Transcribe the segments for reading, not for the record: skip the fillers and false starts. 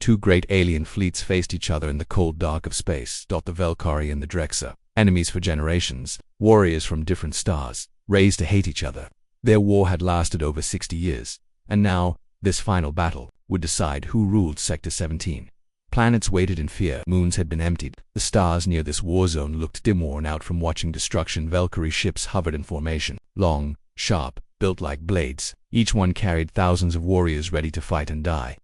Two great alien fleets faced each other in the cold dark of space. The Valkyrie and the Drexer, enemies for generations, warriors from different stars, raised to hate each other. Their war had lasted over 60 years, and now, this final battle would decide who ruled Sector 17. Planets waited in fear, moons had been emptied. The stars near this war zone looked dim, worn out from watching destruction. Valkyrie ships hovered in formation, long, sharp, built like blades. Each one carried thousands of warriors ready to fight and die.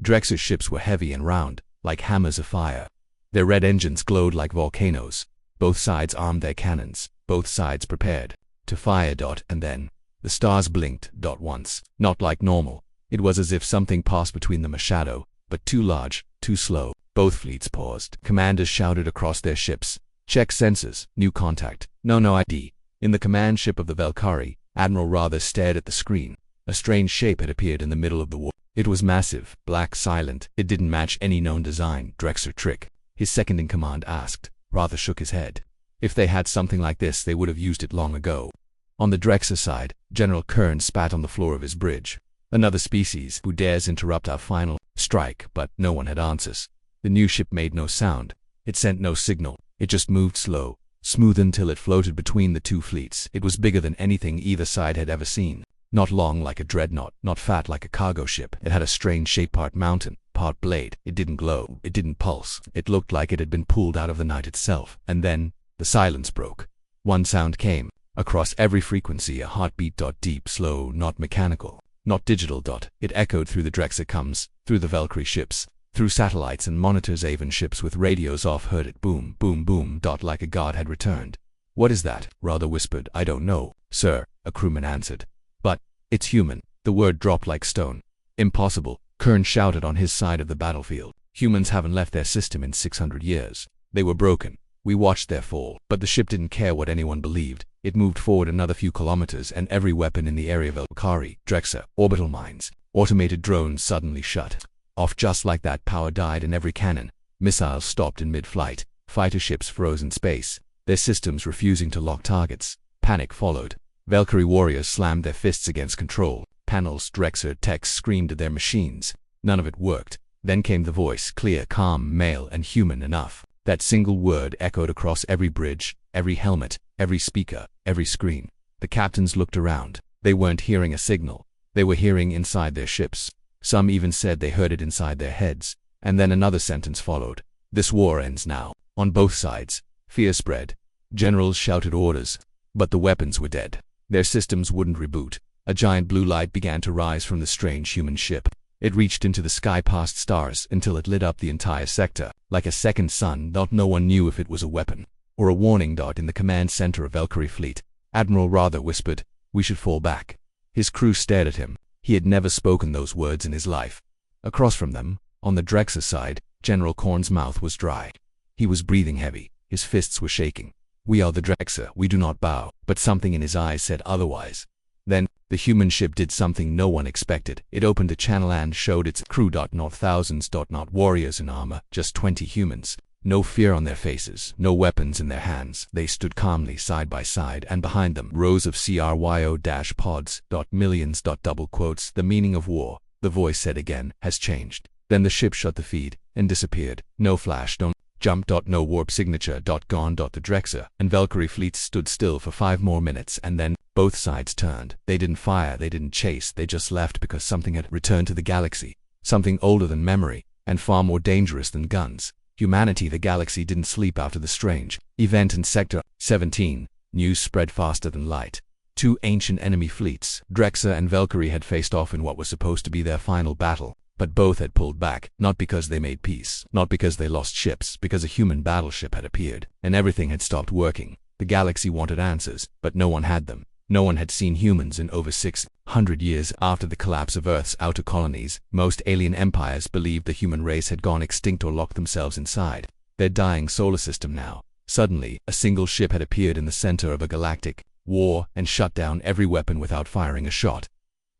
Drexer's ships were heavy and round, like hammers of fire. Their red engines glowed like volcanoes. Both sides armed their cannons, both sides prepared to fire. And then, the stars blinked. Once, not like normal. It was as if something passed between them, a shadow, but too large, too slow. Both fleets paused. Commanders shouted across their ships, "Check sensors, new contact, no ID." In the command ship of the Valkyrie, Admiral Rather stared at the screen. A strange shape had appeared in the middle of the war. It was massive, black, silent. It didn't match any known design. Drexer trick? His second-in-command asked. Rather shook his head. If they had something like this, they would have used it long ago. On the Drexer side, General Kern spat on the floor of his bridge. Another species who dares interrupt our final strike, but no one had answers. The new ship made no sound. It sent no signal. It just moved slow, smooth until it floated between the two fleets. It was bigger than anything either side had ever seen. Not long like a dreadnought, not fat like a cargo ship. It had a strange shape, part mountain, part blade. It didn't glow. It didn't pulse. It looked like it had been pulled out of the night itself. And then, the silence broke. One sound came. Across every frequency, a heartbeat. Deep, slow, not mechanical, not digital. It echoed through the Drexer coms, through the Valkyrie ships, through satellites and monitors. Even ships with radios off heard it. Boom, boom, boom. Like a god had returned. "What is that?" Rather whispered. "I don't know, sir," a crewman answered. "But it's human." The word dropped like stone. "Impossible," Kern shouted on his side of the battlefield. "Humans haven't left their system in 600 years. They were broken. We watched their fall." But the ship didn't care what anyone believed. It moved forward another few kilometers, and every weapon in the area of Valkyrie, Drexer, orbital mines, automated drones suddenly shut off. Just like that, power died in every cannon. Missiles stopped in mid-flight. Fighter ships froze in space, their systems refusing to lock targets. Panic followed. Valkyrie warriors slammed their fists against control panels. Drexer techs screamed at their machines. None of it worked. Then came the voice, clear, calm, male, and human enough. That single word echoed across every bridge, every helmet, every speaker, every screen. The captains looked around. They weren't hearing a signal. They were hearing inside their ships. Some even said they heard it inside their heads. And then another sentence followed. "This war ends now." On both sides, fear spread. Generals shouted orders, but the weapons were dead. Their systems wouldn't reboot. A giant blue light began to rise from the strange human ship. It reached into the sky past stars until it lit up the entire sector, like a second sun. No one knew if it was a weapon or a warning. In the command center of Valkyrie fleet, Admiral Rather whispered, "We should fall back." His crew stared at him. He had never spoken those words in his life. Across from them, on the Drexer side, General Korn's mouth was dry. He was breathing heavy. His fists were shaking. "We are the Drexer, we do not bow." But something in his eyes said otherwise. Then, the human ship did something no one expected. It opened a channel and showed its crew. Not thousands, not warriors in armor, just 20 humans. No fear on their faces, no weapons in their hands. They stood calmly side by side, and behind them, rows of CRYO-pods. Millions. Double quotes. "The meaning of war," the voice said again, "has changed." Then the ship shut the feed and disappeared. No flash, no jump. No warp signature. Gone. The Drexer and Valkyrie fleets stood still for 5 more minutes, and then both sides turned. They didn't fire, they didn't chase, they just left because something had returned to the galaxy. Something older than memory, and far more dangerous than guns. Humanity. The galaxy didn't sleep after the strange event in Sector 17. News spread faster than light. 2 ancient enemy fleets, Drexer and Valkyrie, had faced off in what was supposed to be their final battle. But both had pulled back, not because they made peace, not because they lost ships, because a human battleship had appeared, and everything had stopped working. The galaxy wanted answers, but no one had them. No one had seen humans in over 600 years. After the collapse of Earth's outer colonies, most alien empires believed the human race had gone extinct or locked themselves inside their dying solar system now. Suddenly, a single ship had appeared in the center of a galactic war and shut down every weapon without firing a shot.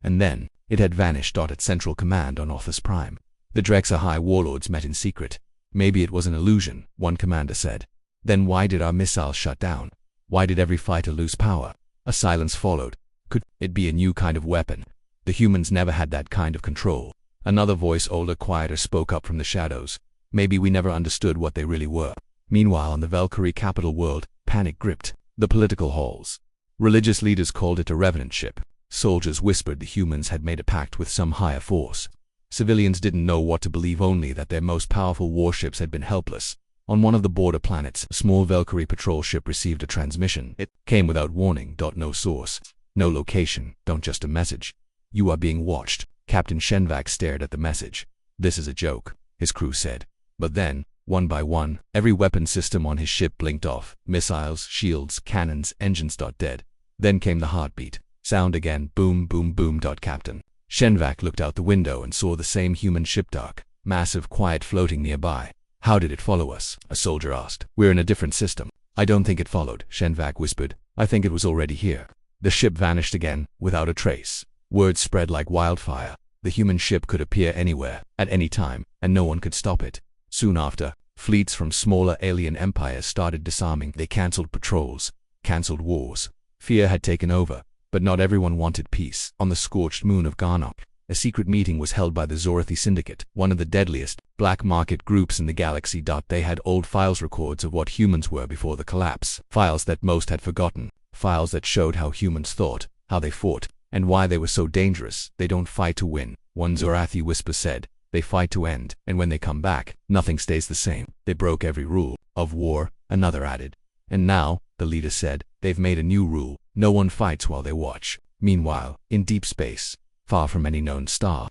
And then, it had vanished. At Central Command on Orthus Prime, the Drexer High warlords met in secret. "Maybe it was an illusion," one commander said. "Then why did our missiles shut down? Why did every fighter lose power?" A silence followed. Could it be a new kind of weapon? The humans never had that kind of control. Another voice, older, quieter, spoke up from the shadows. Maybe we never understood what they really were. Meanwhile, in the Valkyrie capital world, panic gripped the political halls. Religious leaders called it a revenant ship. Soldiers whispered the humans had made a pact with some higher force. Civilians didn't know what to believe, only that their most powerful warships had been helpless. On one of the border planets, a small Valkyrie patrol ship received a transmission. It came without warning. No source, no location, just a message. You are being watched. Captain Shenvak stared at the message. This is a joke, his crew said. But then, one by one, every weapon system on his ship blinked off. Missiles, shields, cannons, engines. Dead. Then came the heartbeat. Sound again. Boom, boom, boom. Captain Shenvak looked out the window and saw the same human ship, dark, massive, quiet, floating nearby. How did it follow us? A soldier asked. We're in a different system. I don't think it followed, Shenvak whispered. I think it was already here. The ship vanished again, without a trace. Word spread like wildfire. The human ship could appear anywhere, at any time, and no one could stop it. Soon after, fleets from smaller alien empires started disarming. They cancelled patrols, cancelled wars. Fear had taken over, but not everyone wanted peace. On the scorched moon of Garnock, a secret meeting was held by the Zorathi Syndicate, one of the deadliest black market groups in the galaxy. They had old files, records of what humans were before the collapse. Files that most had forgotten. Files that showed how humans thought, how they fought, and why they were so dangerous. They don't fight to win, one Zorathi whisper said. They fight to end, and when they come back, nothing stays the same. They broke every rule of war, another added. And now, the leader said, they've made a new rule. No one fights while they watch. Meanwhile, in deep space, far from any known star,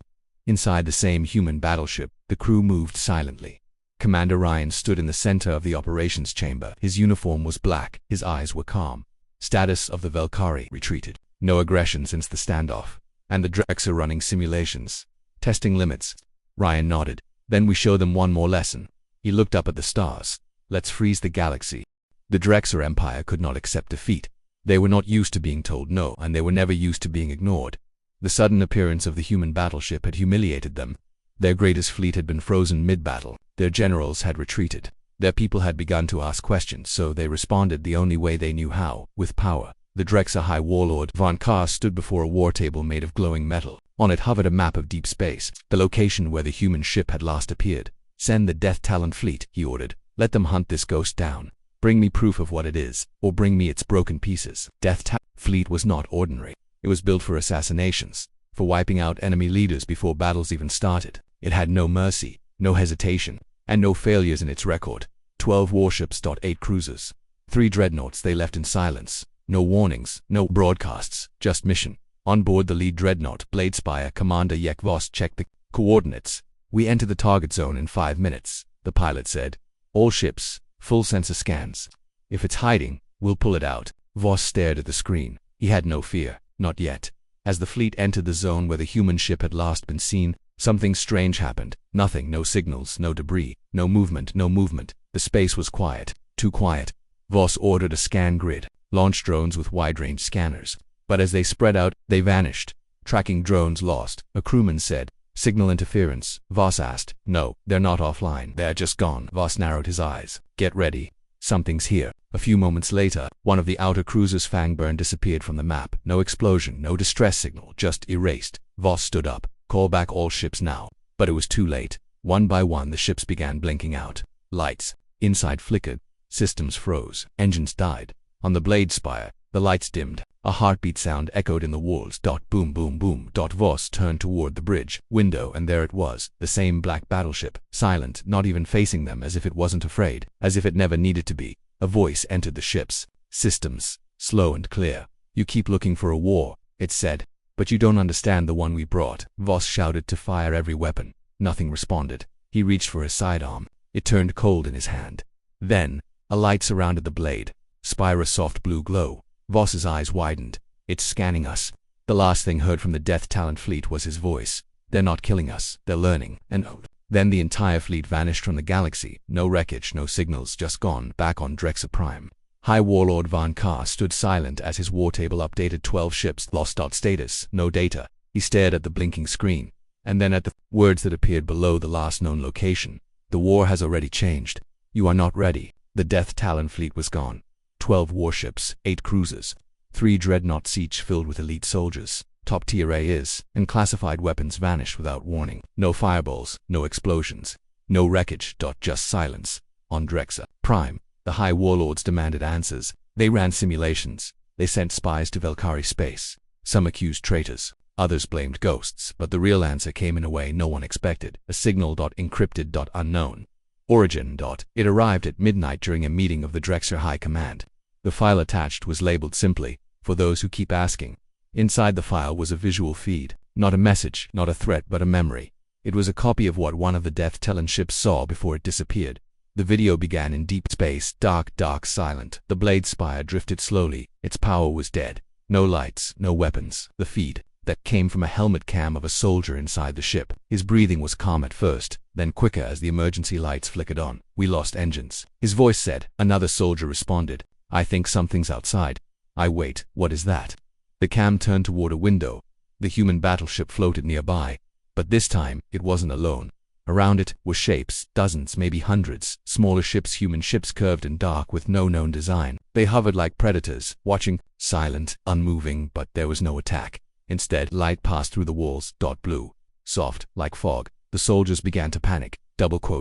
inside the same human battleship, the crew moved silently. Commander Ryan stood in the center of the operations chamber. His uniform was black, his eyes were calm. Status of the Valkyrie: retreated. No aggression since the standoff. And the Drex are running simulations. Testing limits. Ryan nodded. Then we show them one more lesson. He looked up at the stars. Let's freeze the galaxy. The Drexer Empire could not accept defeat. They were not used to being told no, and they were never used to being ignored. The sudden appearance of the human battleship had humiliated them. Their greatest fleet had been frozen mid-battle. Their generals had retreated. Their people had begun to ask questions, so they responded the only way they knew how, with power. The Drexer High Warlord Von Kahr stood before a war table made of glowing metal. On it hovered a map of deep space, the location where the human ship had last appeared. Send the Death Talon fleet, he ordered. Let them hunt this ghost down. Bring me proof of what it is, or bring me its broken pieces. Death Talon fleet was not ordinary. It was built for assassinations, for wiping out enemy leaders before battles even started. It had no mercy, no hesitation, and no failures in its record. 12 warships. 8 cruisers. 3 dreadnoughts. They left in silence. No warnings, no broadcasts, just mission. On board the lead dreadnought, Bladespire Commander Yek Voss checked the coordinates. We enter the target zone in 5 minutes, the pilot said. All ships, full sensor scans. If it's hiding, we'll pull it out. Voss stared at the screen. He had no fear, not yet. As the fleet entered the zone where the human ship had last been seen, something strange happened. Nothing, no signals, no debris, no movement, no movement. The space was quiet, too quiet. Voss ordered a scan grid. Launch drones with wide-range scanners. But as they spread out, they vanished. Tracking drones lost, a crewman said. Signal interference, Voss asked. No, they're not offline. They're just gone. Voss narrowed his eyes. Get ready. Something's here. A few moments later, one of the outer cruisers' fangburn disappeared from the map. No explosion, no distress signal, just erased. Voss stood up. Call back all ships now. But it was too late. One by one the ships began blinking out. Lights inside flickered. Systems froze. Engines died. On the Bladespire, the lights dimmed. A heartbeat sound echoed in the walls. Boom, boom, boom. Voss turned toward the bridge window, and there it was, the same black battleship, silent, not even facing them, as if it wasn't afraid, as if it never needed to be. A voice entered the ship's systems, slow and clear. You keep looking for a war, it said, but you don't understand the one we brought. Voss shouted to fire every weapon. Nothing responded. He reached for his sidearm. It turned cold in his hand. Then, a light surrounded the blade. Spira soft blue glow. Voss's eyes widened. It's scanning us. The last thing heard from the Death Talon fleet was his voice. They're not killing us. They're learning. And then the entire fleet vanished from the galaxy. No wreckage, no signals, just gone, back on Drexer Prime. High Warlord Von Kahr stood silent as his war table updated. 12 ships, lost. Status, no data. He stared at the blinking screen, and then at the words that appeared below the last known location. The war has already changed. You are not ready. The Death Talon fleet was gone. 12 warships, 8 cruisers, 3 dreadnoughts each filled with elite soldiers. top tier A is, and classified weapons vanished without warning. No fireballs, no explosions, no wreckage. Just silence. On Drexa Prime, the High Warlords demanded answers. They ran simulations. They sent spies to Valkyrie space. Some accused traitors. Others blamed ghosts, but the real answer came in a way no one expected. A signal. Encrypted. Unknown. Origin. It arrived at midnight during a meeting of the Drexer High Command. The file attached was labeled simply, "For those who keep asking." Inside the file was a visual feed. Not a message, not a threat, but a memory. It was a copy of what one of the Death Talon ships saw before it disappeared. The video began in deep space, dark, silent. The blade spire drifted slowly. Its power was dead. No lights, no weapons. The feed that came from a helmet cam of a soldier inside the ship. His breathing was calm at first, then quicker as the emergency lights flickered on. "We lost engines," his voice said. Another soldier responded. "I think something's outside." Wait, what is that?" The cam turned toward a window. The human battleship floated nearby, but this time it wasn't alone. Around it were shapes, dozens, maybe hundreds, smaller ships, human ships, curved and dark with no known design. They hovered like predators, watching, silent, unmoving, but there was no attack. Instead, light passed through the walls. Blue, soft, like fog. The soldiers began to panic.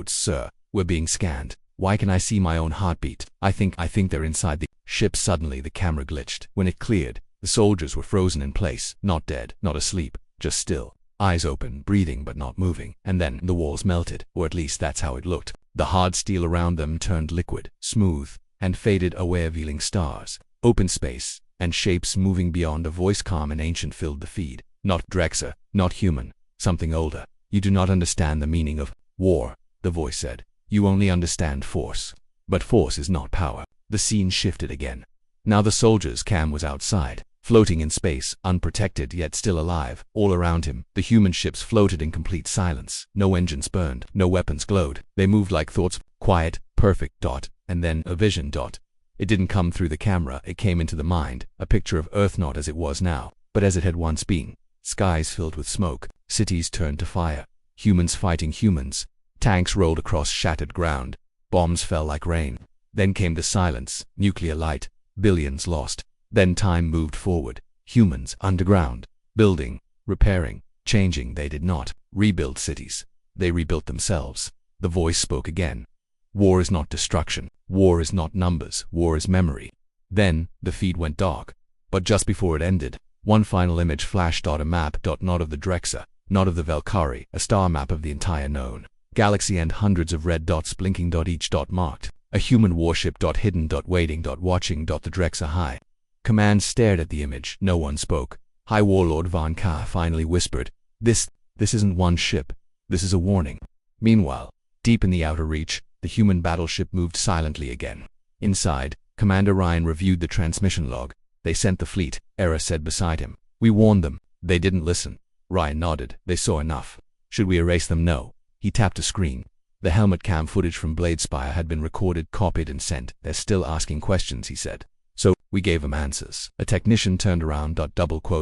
"Sir, we're being scanned. Why can I see my own heartbeat? I think they're inside the ship." Suddenly the camera glitched. When it cleared, the soldiers were frozen in place, not dead, not asleep, just still. Eyes open, breathing but not moving. And then the walls melted, or at least that's how it looked. The hard steel around them turned liquid, smooth, and faded away, revealing stars, open space, and shapes moving beyond. A voice, calm and ancient, filled the feed. "Not Drexer, not human, something older. You do not understand the meaning of war," the voice said. "You only understand force. But force is not power." The scene shifted again. Now the soldier's cam was outside, floating in space, unprotected yet still alive. All around him, the human ships floated in complete silence. No engines burned, no weapons glowed. They moved like thoughts, quiet, perfect. And then a vision. It didn't come through the camera, it came into the mind. A picture of Earth, not as it was now, but as it had once been. Skies filled with smoke, cities turned to fire, humans fighting humans. Tanks rolled across shattered ground, bombs fell like rain. Then came the silence, nuclear light, billions lost. Then time moved forward, humans underground, building, repairing, changing. They did not rebuild cities, they rebuilt themselves. The voice spoke again. "War is not destruction, war is not numbers, war is memory." Then the feed went dark, but just before it ended, one final image flashed. A map. Not of the Drexer, not of the Valkyrie, a star map of the entire known galaxy, and hundreds of red dots blinking. Each dot marked a human warship. Hidden. Waiting. Watching. The Drexer High Command stared at the image. No one spoke. High Warlord Von Ka finally whispered, This isn't one ship. This is a warning." Meanwhile, deep in the outer reach, the human battleship moved silently again. Inside, Commander Ryan reviewed the transmission log. "They sent the fleet," Era said beside him. "We warned them. They didn't listen." Ryan nodded. "They saw enough. Should we erase them?" "No." He tapped a screen. The helmet cam footage from Bladespire had been recorded, copied, and sent. "They're still asking questions," he said. "So, we gave them answers." A technician turned around.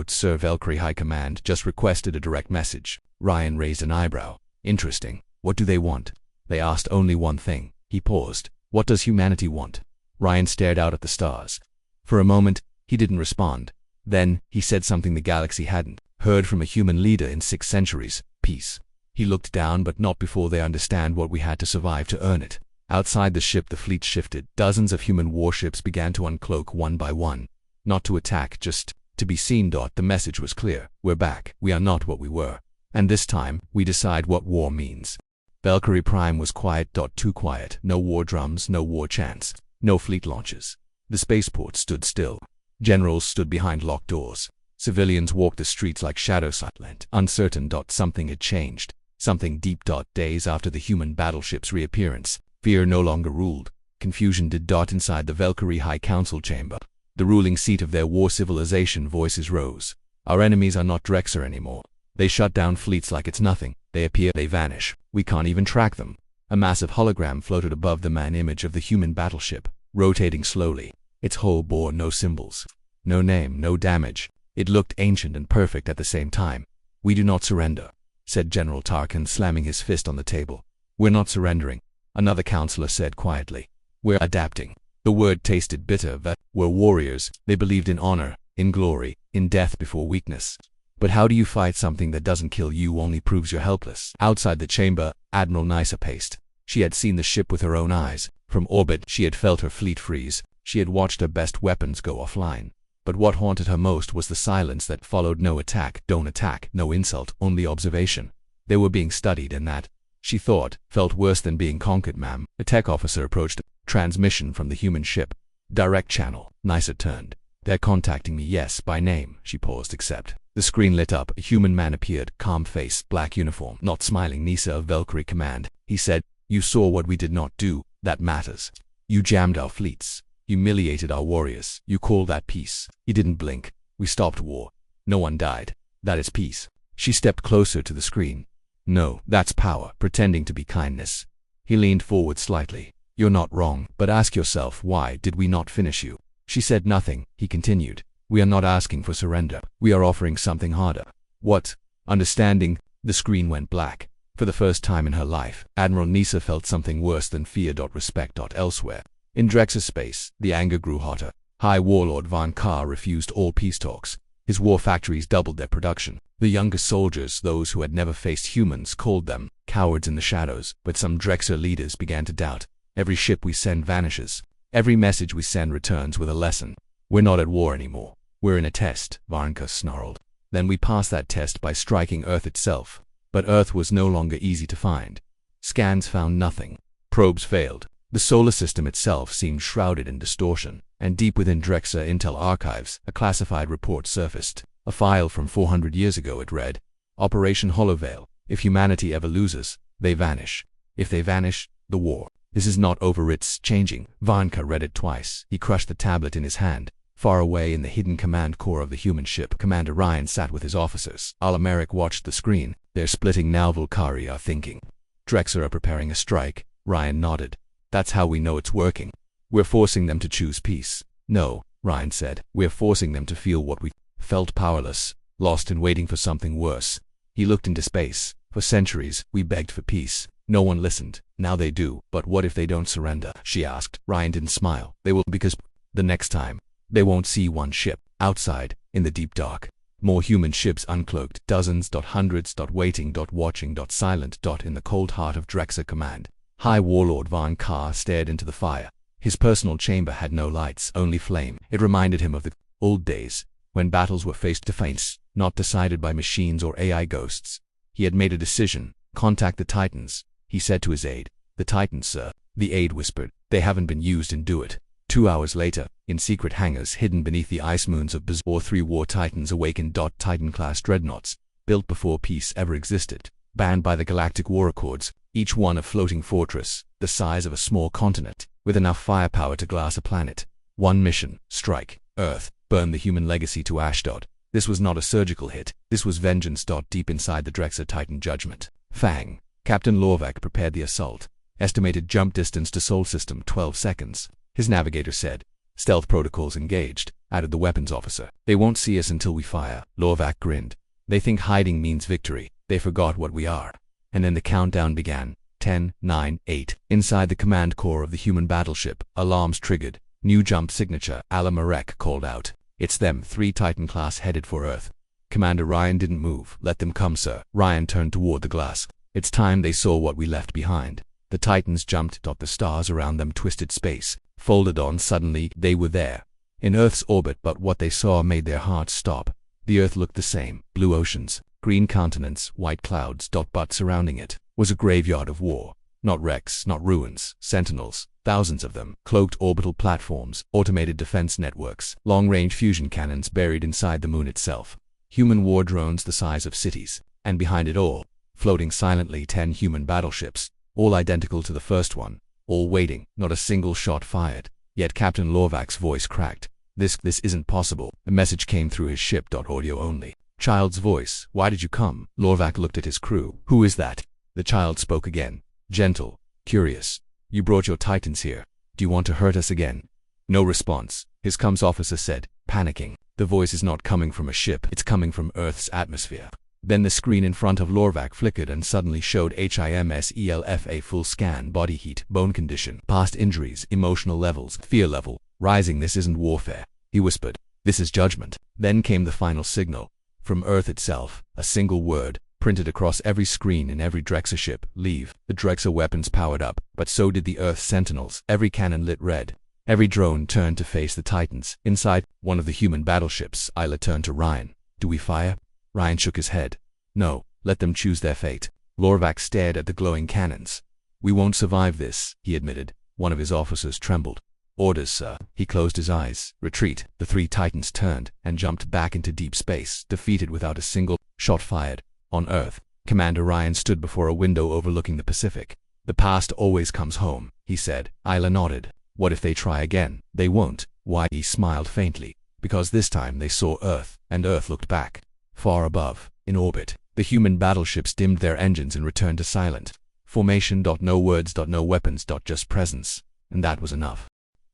"Sir, Valkyrie High Command just requested a direct message." Ryan raised an eyebrow. "Interesting. What do they want?" "They asked only one thing." He paused. "What does humanity want?" Ryan stared out at the stars. For a moment, he didn't respond. Then, he said something the galaxy hadn't heard from a human leader in 6 centuries. "Peace." He looked down, but not before they understand what we had to survive to earn it. Outside the ship, the fleet shifted. Dozens of human warships began to uncloak one by one. Not to attack, just to be seen. The message was clear. "We're back. We are not what we were. And this time, we decide what war means." Valkyrie Prime was quiet. Too quiet. No war drums, no war chants, no fleet launches. The spaceport stood still. Generals stood behind locked doors. Civilians walked the streets like shadows, silent, uncertain. Something had changed. Something deep. Days after the human battleship's reappearance, fear no longer ruled. Confusion did. Inside the Valkyrie High Council chamber, the ruling seat of their war civilization, voices rose. "Our enemies are not Drexer anymore. They shut down fleets like it's nothing. They appear, they vanish. We can't even track them." A massive hologram floated above the man image of the human battleship, rotating slowly. Its hull bore no symbols, no name, no damage. It looked ancient and perfect at the same time. "We do not surrender," said General Tarkin, slamming his fist on the table. "We're not surrendering," another counselor said quietly. "We're adapting." The word tasted bitter, but we're warriors. They believed in honor, in glory, in death before weakness. But how do you fight something that doesn't kill you, only proves you're helpless? Outside the chamber, Admiral Nyssa paced. She had seen the ship with her own eyes. From orbit, she had felt her fleet freeze. She had watched her best weapons go offline. But what haunted her most was the silence that followed. No attack, don't attack, no insult, only observation. They were being studied, and that, she thought, felt worse than being conquered. Ma'am. A tech officer approached. Transmission from the human ship. Direct channel. Nyssa turned. They're contacting me. Yes, by name. She paused. Except. The screen lit up. A human man appeared. Calm face, black uniform. Not smiling. Nyssa of Valkyrie Command. He said, "You saw what we did not do. That matters. You jammed our fleets. Humiliated our warriors. You call that peace?" He didn't blink. "We stopped war. No one died. That is peace." She stepped closer to the screen. "No, that's power, pretending to be kindness." He leaned forward slightly. "You're not wrong, but ask yourself, why did we not finish you?" She said nothing. He continued, "We are not asking for surrender. We are offering something harder." "What?" Understanding. The screen went black. For the first time in her life, Admiral Nyssa felt something worse than fear. Respect. Elsewhere. In Drex's space, the anger grew hotter. High Warlord Von Kahr refused all peace talks. His war factories doubled their production. The younger soldiers, those who had never faced humans, called them cowards in the shadows. But some Drexer leaders began to doubt. Every ship we send vanishes. Every message we send returns with a lesson. We're not at war anymore. We're in a test, Varnka snarled. Then we passed that test by striking Earth itself. But Earth was no longer easy to find. Scans found nothing. Probes failed. The solar system itself seemed shrouded in distortion. And deep within Drexer Intel archives, a classified report surfaced. A file from 400 years ago. It read, "Operation Hollowveil. If humanity ever loses, they vanish. If they vanish, the war. This is not over, it's changing." Varnka read it twice. He crushed the tablet in his hand. Far away in the hidden command core of the human ship, Commander Ryan sat with his officers. Al-Americ watched the screen. "They're splitting now. Valkyrie are thinking. Drexer are preparing a strike." Ryan nodded. "That's how we know it's working. We're forcing them to choose peace." "No," Ryan said. "We're forcing them to feel what we felt, powerless, lost and waiting for something worse." He looked into space. "For centuries, we begged for peace. No one listened. Now they do. But what if they don't surrender?" she asked. Ryan didn't smile. "They will, because the next time, they won't see one ship." Outside, in the deep dark, more human ships uncloaked. Dozens. Hundreds. Waiting. Watching. Silent. In the cold heart of Drexer Command. High Warlord Von Kahr stared into the fire. His personal chamber had no lights, only flame. It reminded him of the old days, when battles were face to face, not decided by machines or AI ghosts. He had made a decision. "Contact the Titans," he said to his aide. "The Titans, sir." The aide whispered. "They haven't been used, and do it." 2 hours later, in secret hangars hidden beneath the ice moons of Bazor, 3 war Titans awakened. Titan-class dreadnoughts, built before peace ever existed, banned by the Galactic War Accords, each one a floating fortress, the size of a small continent, with enough firepower to glass a planet. One mission: strike Earth, burn the human legacy to ash. This was not a surgical hit. This was vengeance. Deep inside the Drexer Titan judgment. Fang. Captain Lorvac prepared the assault. Estimated jump distance to Sol System 12 seconds. His navigator said. "Stealth protocols engaged," added the weapons officer. "They won't see us until we fire." Lorvac grinned. "They think hiding means victory. They forgot what we are." And then the countdown began. 10, 9, 8. Inside the command core of the human battleship, alarms triggered. New jump signature. Al-Americ called out. "It's them, 3 Titan-class headed for Earth." Commander Ryan didn't move. "Let them come, sir." Ryan turned toward the glass. "It's time they saw what we left behind." The Titans jumped. The stars around them twisted. Space folded on. Suddenly, they were there, in Earth's orbit. But what they saw made their hearts stop. The Earth looked the same. Blue oceans, green continents, white clouds. But surrounding it was a graveyard of war. Not wrecks, not ruins, sentinels, thousands of them, cloaked orbital platforms, automated defense networks, long-range fusion cannons buried inside the moon itself, human war drones the size of cities, and behind it all, floating silently, 10 human battleships, all identical to the first one, all waiting, not a single shot fired. Yet Captain Lorvac's voice cracked. This isn't possible." A message came through his ship. Audio only. Child's voice. "Why did you come?" Lorvac looked at his crew. "Who is that?" The child spoke again. Gentle, curious. "You brought your Titans here. Do you want to hurt us again?" No response. His comms officer said, panicking. "The voice is not coming from a ship. It's coming from Earth's atmosphere." Then the screen in front of Lorvac flickered and suddenly showed HIMSELFA full scan, body heat, bone condition, past injuries, emotional levels, fear level, rising. "This isn't warfare," he whispered. "This is judgment." Then came the final signal. From Earth itself, a single word, printed across every screen in every Drexa ship: leave. The Drexa weapons powered up, but so did the Earth sentinels. Every cannon lit red. Every drone turned to face the Titans. Inside one of the human battleships, Isla turned to Ryan. Do we fire? Ryan shook his head. No, let them choose their fate. Lorvac stared at the glowing cannons. We won't survive this, he admitted. One of his officers trembled. Orders, sir. He closed his eyes. Retreat. The 3 Titans turned and jumped back into deep space, defeated without a single shot fired. On Earth, Commander Ryan stood before a window overlooking the Pacific. The past always comes home, he said. Isla nodded. What if they try again? They won't. Why? He smiled faintly. Because this time they saw Earth, and Earth looked back. Far above, in orbit, the human battleships dimmed their engines and returned to silent formation. No words, no weapons, just presence. And that was enough.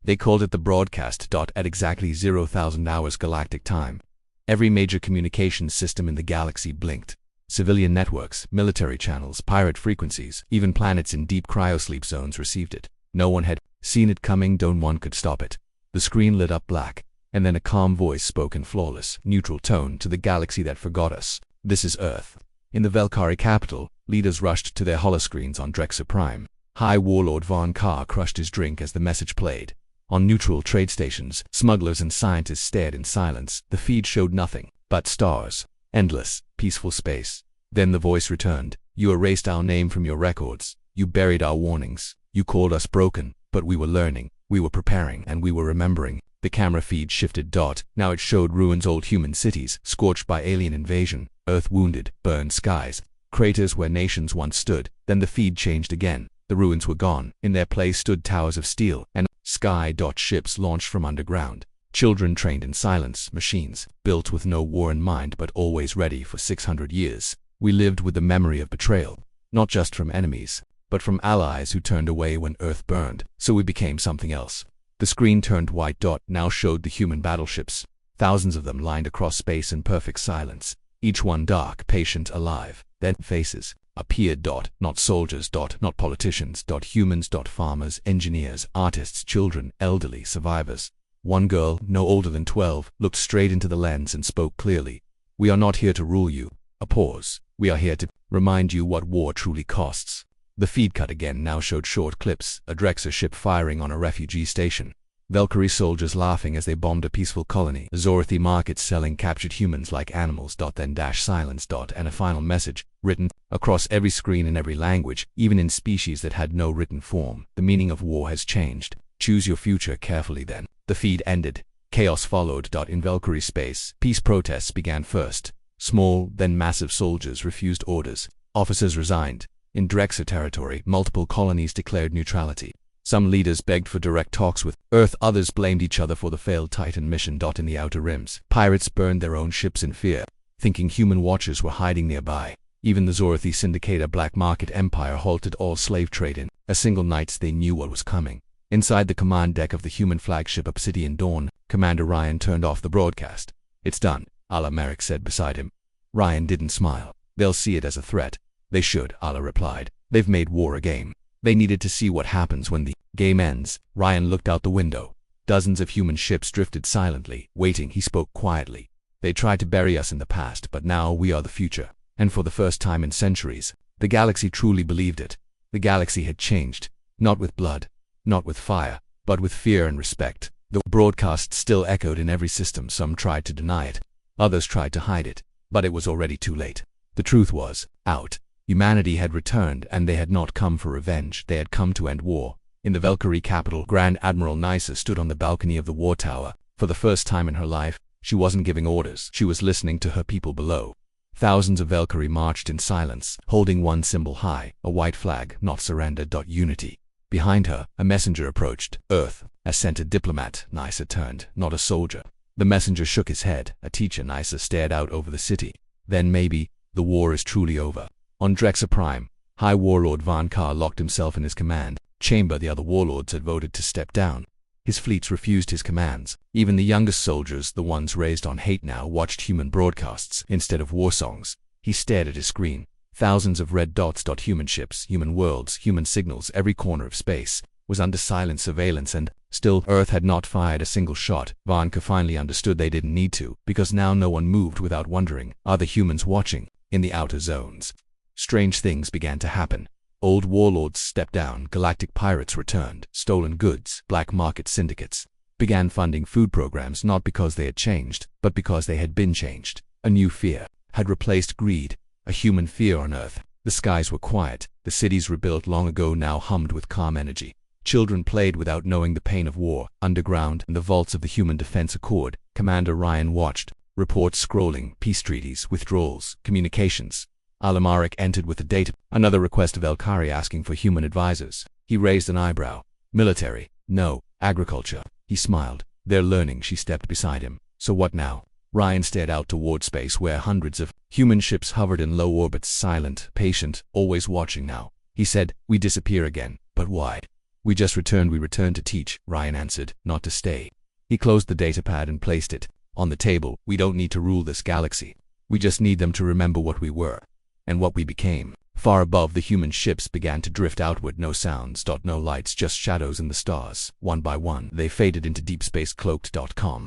They called it the broadcast. At exactly 0,000 hours galactic time, every major communications system in the galaxy blinked. Civilian networks, military channels, pirate frequencies, even planets in deep cryosleep zones received it. No one had seen it coming. No one could stop it. The screen lit up black, and then a calm voice spoke in flawless, neutral tone to the galaxy that forgot us. This is Earth. In the Velkari capital, leaders rushed to their holoscreens on Drexa Prime. High Warlord Von Carr crushed his drink as the message played. On neutral trade stations, smugglers and scientists stared in silence. The feed showed nothing but stars. Endless, peaceful space. Then the voice returned. You erased our name from your records. You buried our warnings. You called us broken, but we were learning. We were preparing, and we were remembering. The camera feed shifted. Now it showed ruins, old human cities, scorched by alien invasion, Earth wounded, burned skies, craters where nations once stood. Then the feed changed again. The ruins were gone. In their place stood towers of steel and sky. Ships launched from underground. Children trained in silence, machines, built with no war in mind but always ready for 600 years. We lived with the memory of betrayal, not just from enemies, but from allies who turned away when Earth burned, so we became something else. The screen turned white. Now showed the human battleships, thousands of them lined across space in perfect silence, each one dark, patient, alive. Then faces appeared. Not soldiers. Not politicians. Humans. Farmers, engineers, artists, children, elderly, survivors. One girl, no older than 12, looked straight into the lens and spoke clearly. We are not here to rule you. A pause. We are here to remind you what war truly costs. The feed cut again. Now showed short clips. A Drexa ship firing on a refugee station. Velkari soldiers laughing as they bombed a peaceful colony. Zorathi markets selling captured humans like animals. Then silence. And a final message, written across every screen in every language, even in species that had no written form. The meaning of war has changed. Choose your future carefully. Then the feed ended. Chaos followed. In Velkari space, peace protests began first. Small, then massive. Soldiers refused orders. Officers resigned. In Drexa territory, multiple colonies declared neutrality. Some leaders begged for direct talks with Earth. Others blamed each other for the failed Titan mission. In the outer rims, pirates burned their own ships in fear, thinking human watchers were hiding nearby. Even the Zorathi Syndicate, a black market empire, halted all slave trade. In a single night, they knew what was coming. Inside the command deck of the human flagship Obsidian Dawn, Commander Ryan turned off the broadcast. It's done, Ala Merrick said beside him. Ryan didn't smile. They'll see it as a threat. They should, Ala replied. They've made war a game. They needed to see what happens when the game ends. Ryan looked out the window. Dozens of human ships drifted silently, waiting. He spoke quietly. They tried to bury us in the past, but now we are the future. And for the first time in centuries, the galaxy truly believed it. The galaxy had changed, not with blood, not with fire, but with fear and respect. The broadcast still echoed in every system. Some tried to deny it. Others tried to hide it. But it was already too late. The truth was out. Humanity had returned, and they had not come for revenge. They had come to end war. In the Velkari capital, Grand Admiral Nysa stood on the balcony of the war tower. For the first time in her life, she wasn't giving orders. She was listening to her people below. Thousands of Velkari marched in silence, holding one symbol high, a white flag, not surrender. Unity. Behind her, a messenger approached. Earth, a sent a diplomat. Nysa turned, not a soldier. The messenger shook his head. A teacher. Nysa stared out over the city. Then maybe, the war is truly over. On Drexa Prime, High Warlord Von Carr locked himself in his command chamber. The other warlords had voted to step down. His fleets refused his commands. Even the youngest soldiers, the ones raised on hate, now watched human broadcasts instead of war songs. He stared at his screen. Thousands of red dots. Human ships, human worlds, human signals. Every corner of space was under silent surveillance, and Still, Earth had not fired a single shot. Vanka finally understood they didn't need to, because now no one moved without wondering, are the humans watching? In the outer zones, strange things began to happen. Old warlords stepped down, galactic pirates returned, stolen goods, black market syndicates began funding food programs not because they had changed, but because they had been changed. A new fear had replaced greed, a human fear on Earth. The skies were quiet, the cities rebuilt long ago now hummed with calm energy. Children played without knowing the pain of war. Underground, in the vaults of the Human Defense Accord, Commander Ryan watched, reports scrolling, peace treaties, withdrawals, communications. Alamarik entered with the data. Another request of Velkari asking for human advisors. He raised an eyebrow. Military. No. Agriculture. He smiled. They're learning. She stepped beside him. So what now? Ryan stared out toward space where hundreds of human ships hovered in low orbits, silent, patient, always watching now. He said, we disappear again. But why? We just returned. We returned to teach, Ryan answered, not to stay. He closed the datapad and placed it on the table. We don't need to rule this galaxy. We just need them to remember what we were and what we became. Far above, the human ships began to drift outward. No sounds, no lights, just shadows in the stars. One by one, they faded into deep space, cloaked,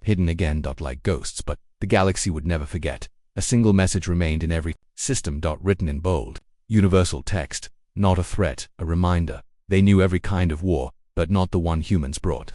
hidden again, like ghosts. But the galaxy would never forget. A single message remained in every system, written in bold. Universal text. Not a threat, a reminder. They knew every kind of war, but not the one humans brought.